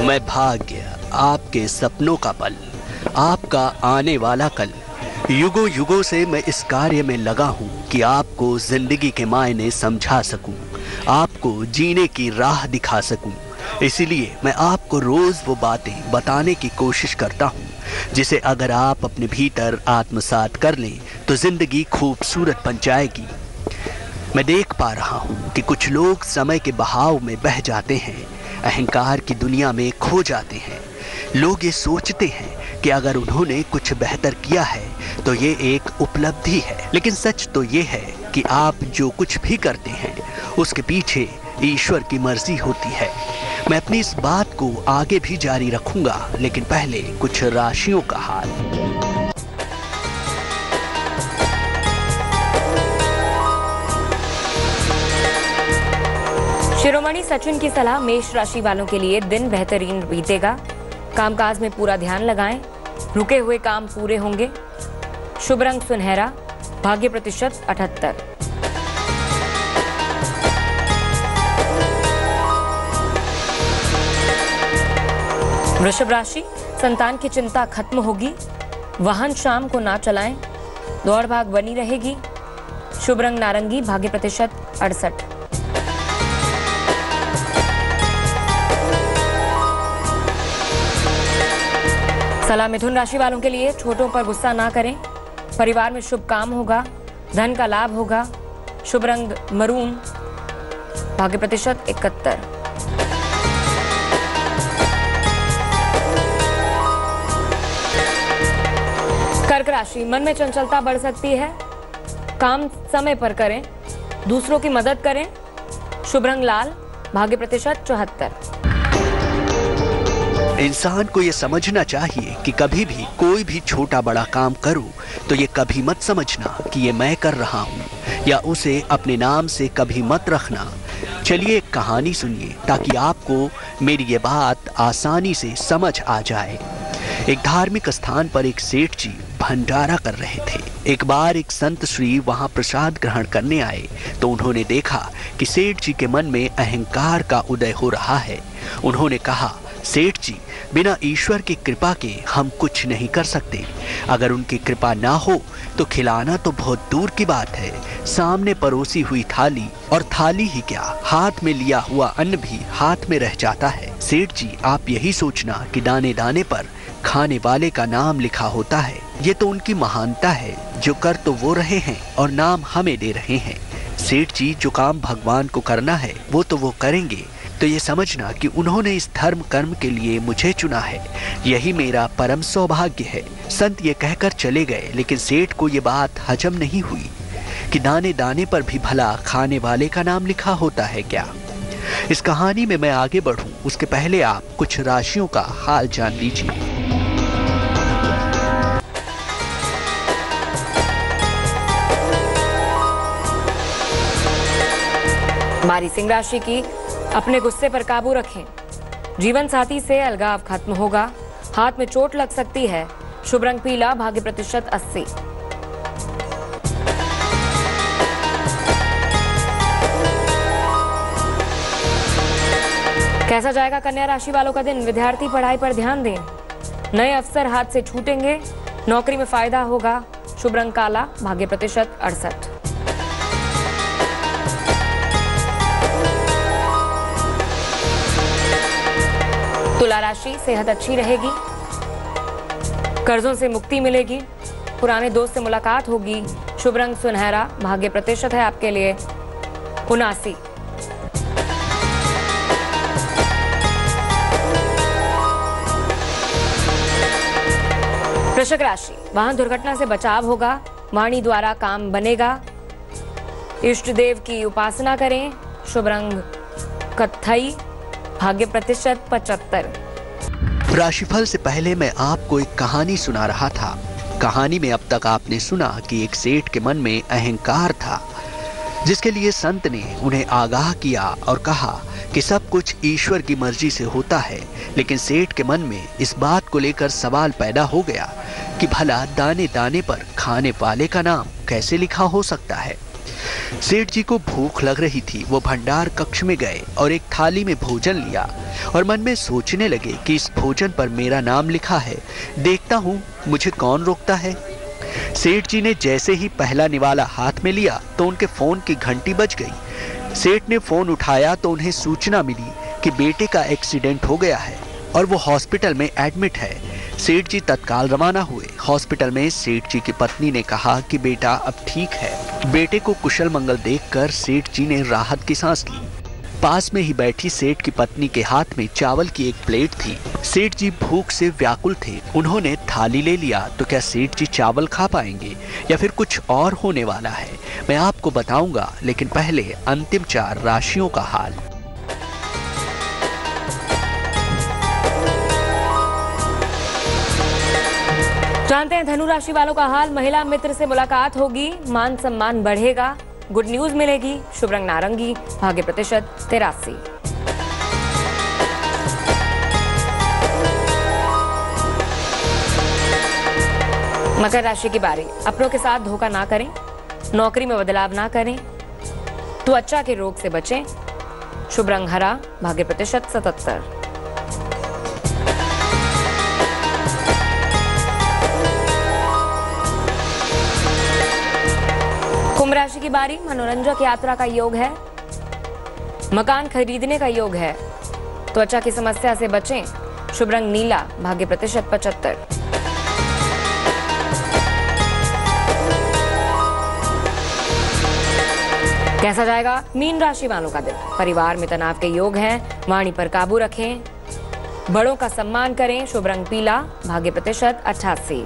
मैं भाग्य, आपके सपनों का पल, आपका आने वाला कल। युगों युगों से मैं इस कार्य में लगा हूँ कि आपको जिंदगी के मायने समझा सकूं, आपको जीने की राह दिखा सकूं। इसीलिए मैं आपको रोज वो बातें बताने की कोशिश करता हूँ जिसे अगर आप अपने भीतर आत्मसात कर लें तो जिंदगी खूबसूरत बन जाएगी। मैं देख पा रहा हूँ कि कुछ लोग समय के बहाव में बह जाते हैं, अहंकार की दुनिया में खो जाते हैं। लोग ये सोचते हैं कि अगर उन्होंने कुछ बेहतर किया है तो ये एक उपलब्धि है, लेकिन सच तो ये है कि आप जो कुछ भी करते हैं उसके पीछे ईश्वर की मर्जी होती है। मैं अपनी इस बात को आगे भी जारी रखूंगा, लेकिन पहले कुछ राशियों का हाल। शिरोमणि सचिन की सलाह, मेष राशि वालों के लिए दिन बेहतरीन बीतेगा। कामकाज में पूरा ध्यान लगाएं, रुके हुए काम पूरे होंगे। शुभ रंग सुनहरा, भाग्य प्रतिशत 78। वृषभ राशि, संतान की चिंता खत्म होगी। वाहन शाम को ना चलाएं, दौड़ भाग बनी रहेगी। शुभ रंग नारंगी, भाग्य प्रतिशत 68। सलाह मिथुन राशि वालों के लिए, छोटों पर गुस्सा ना करें। परिवार में शुभ काम होगा, धन का लाभ होगा। शुभ रंग मरून, भाग्य प्रतिशत 71। कर्क राशि, मन में चंचलता बढ़ सकती है। काम समय पर करें, दूसरों की मदद करें। शुभ रंग लाल, भाग्य प्रतिशत 74। इंसान को ये समझना चाहिए कि कभी भी कोई भी छोटा बड़ा काम करूं तो ये कभी मत समझना कि ये मैं कर रहा हूं, या उसे अपने नाम से कभी मत रखना। चलिए एक कहानी सुनिए ताकि आपको मेरी ये बात आसानी से समझ आ जाए। एक धार्मिक स्थान पर एक सेठ जी भंडारा कर रहे थे। एक बार एक संत श्री वहां प्रसाद ग्रहण करने आए तो उन्होंने देखा कि सेठ जी के मन में अहंकार का उदय हो रहा है। उन्होंने कहा, सेठ जी, बिना ईश्वर की कृपा के हम कुछ नहीं कर सकते। अगर उनकी कृपा ना हो तो खिलाना तो बहुत दूर की बात है, सामने परोसी हुई थाली, और थाली ही क्या, हाथ में लिया हुआ अन्न भी हाथ में रह जाता है। सेठ जी, आप यही सोचना कि दाने दाने पर खाने वाले का नाम लिखा होता है। ये तो उनकी महानता है, जो कर तो वो रहे हैं और नाम हमें दे रहे हैं। सेठ जी, जो काम भगवान को करना है वो तो वो करेंगे, तो ये समझना कि उन्होंने इस धर्म कर्म के लिए मुझे चुना है। यही मेरा परम सौभाग्य है। संत ये कहकर चले गए, लेकिन सेठ को ये बात हजम नहीं हुई कि दाने दाने पर भी भला खाने वाले का नाम लिखा होता है क्या। इस कहानी में मैं आगे बढ़ूं उसके पहले आप कुछ राशियों का हाल जान लीजिए। हमारी सिंह राशि की, अपने गुस्से पर काबू रखें। जीवन साथी से अलगाव खत्म होगा। हाथ में चोट लग सकती है। शुभ रंग पीला, भाग्य प्रतिशत 80। कैसा जाएगा कन्या राशि वालों का दिन? विद्यार्थी पढ़ाई पर ध्यान दें। नए अवसर हाथ से छूटेंगे। नौकरी में फायदा होगा। शुभ रंग काला, भाग्य प्रतिशत 68। तुला राशि, सेहत अच्छी रहेगी। कर्जों से मुक्ति मिलेगी। पुराने दोस्त से मुलाकात होगी। शुभ रंग सुनहरा, भाग्य प्रतिशत है आपके लिए 79। वृश्चिक राशि, वाहन दुर्घटना से बचाव होगा। वाणी द्वारा काम बनेगा। इष्ट देव की उपासना करें। शुभ रंग कत्थई, भाग्य प्रतिशत 75। राशिफल से पहले मैं आपको एक कहानी सुना रहा था। कहानी में अब तक आपने सुना कि एक सेठ के मन में अहंकार था, जिसके लिए संत ने उन्हें आगाह किया और कहा कि सब कुछ ईश्वर की मर्जी से होता है। लेकिन सेठ के मन में इस बात को लेकर सवाल पैदा हो गया कि भला दाने दाने पर खाने वाले का नाम कैसे लिखा हो सकता है। सेठ जी को भूख लग रही थी। वो भंडार कक्ष में गए और एक थाली में भोजन लिया और मन में सोचने लगे कि इस भोजन पर मेरा नाम लिखा है, देखता हूँ मुझे कौन रोकता है। सेठ जी ने जैसे ही पहला निवाला हाथ में लिया तो उनके फोन की घंटी बज गई। सेठ ने फोन उठाया तो उन्हें सूचना मिली कि बेटे का एक्सीडेंट हो गया है और वो हॉस्पिटल में एडमिट है। सेठ जी तत्काल रवाना हुए। हॉस्पिटल में सेठ जी की पत्नी ने कहा कि बेटा अब ठीक है। बेटे को कुशल मंगल देखकर सेठ जी ने राहत की सांस ली। पास में ही बैठी सेठ की पत्नी के हाथ में चावल की एक प्लेट थी। सेठ जी भूख से व्याकुल थे। उन्होंने थाली ले लिया तो क्या सेठ जी चावल खा पाएंगे या फिर कुछ और होने वाला है, मैं आपको बताऊंगा। लेकिन पहले अंतिम 4 राशियों का हाल। जानते हैं धनु राशि वालों का हाल। महिला मित्र से मुलाकात होगी, मान सम्मान बढ़ेगा, गुड न्यूज मिलेगी। शुभ रंग नारंगी, भाग्य प्रतिशत 83। मकर राशि की बारी। अपनों के साथ धोखा ना करें, नौकरी में बदलाव ना करें, त्वचा के रोग से बचें। शुभ रंग हरा, भाग्य प्रतिशत 77। कुंभ राशि की बारी। मनोरंजक यात्रा का योग है, मकान खरीदने का योग है, त्वचा की समस्या से बचें। शुभ रंग नीला, भाग्य प्रतिशत 75। कैसा जाएगा मीन राशि वालों का दिन। परिवार में तनाव के योग हैं, वाणी पर काबू रखें, बड़ों का सम्मान करें। शुभ रंग पीला, भाग्य प्रतिशत 88।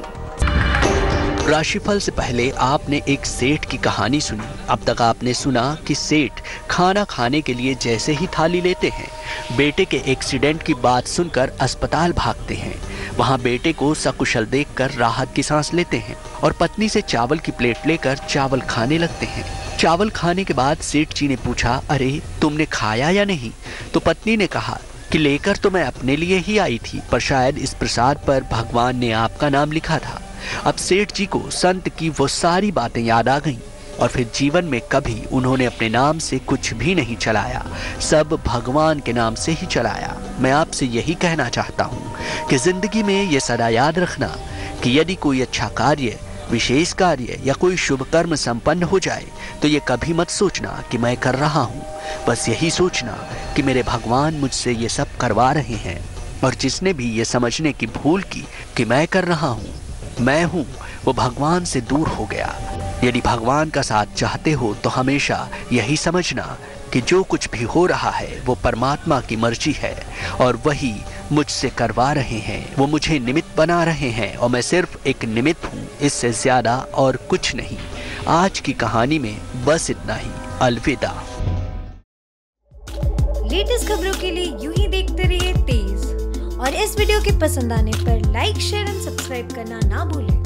राशिफल से पहले आपने एक सेठ की कहानी सुनी। अब तक आपने सुना कि सेठ खाना खाने के लिए जैसे ही थाली लेते हैं, बेटे के एक्सीडेंट की बात सुनकर अस्पताल भागते हैं। वहां बेटे को सकुशल देखकर राहत की सांस लेते हैं और पत्नी से चावल की प्लेट लेकर चावल खाने लगते हैं। चावल खाने के बाद सेठ जी ने पूछा, अरे तुमने खाया या नहीं? तो पत्नी ने कहा कि लेकर तो मैं अपने लिए ही आई थी, पर शायद इस प्रसाद पर भगवान ने आपका नाम लिखा था। अब सेठ जी को संत की वो सारी बातें याद आ गईं और फिर जीवन में कभी उन्होंने अपने नाम से कुछ भी नहीं चलाया, सब भगवान के नाम से ही चलाया। मैं आपसे यही कहना चाहता हूँ कि जिंदगी में ये सदा याद रखना कि यदि कोई अच्छा कार्य, विशेष कार्य या कोई शुभ कर्म संपन्न हो जाए तो ये कभी मत सोचना कि मैं कर रहा हूँ। बस यही सोचना कि मेरे भगवान मुझसे ये सब करवा रहे हैं। और जिसने भी ये समझने की भूल की कि मैं कर रहा हूँ, मैं हूँ, वो भगवान से दूर हो गया। यदि भगवान का साथ चाहते हो तो हमेशा यही समझना कि जो कुछ भी हो रहा है वो परमात्मा की मर्जी है और वही मुझसे करवा रहे हैं। वो मुझे निमित्त बना रहे हैं और मैं सिर्फ एक निमित्त हूँ, इससे ज्यादा और कुछ नहीं। आज की कहानी में बस इतना ही। अलविदा। लेटेस्ट खबरों के लिए यूं ही देखते रहिए तेज, और इस वीडियो के पसंद आने पर लाइक, शेयर एंड सब्सक्राइब करना ना भूलें।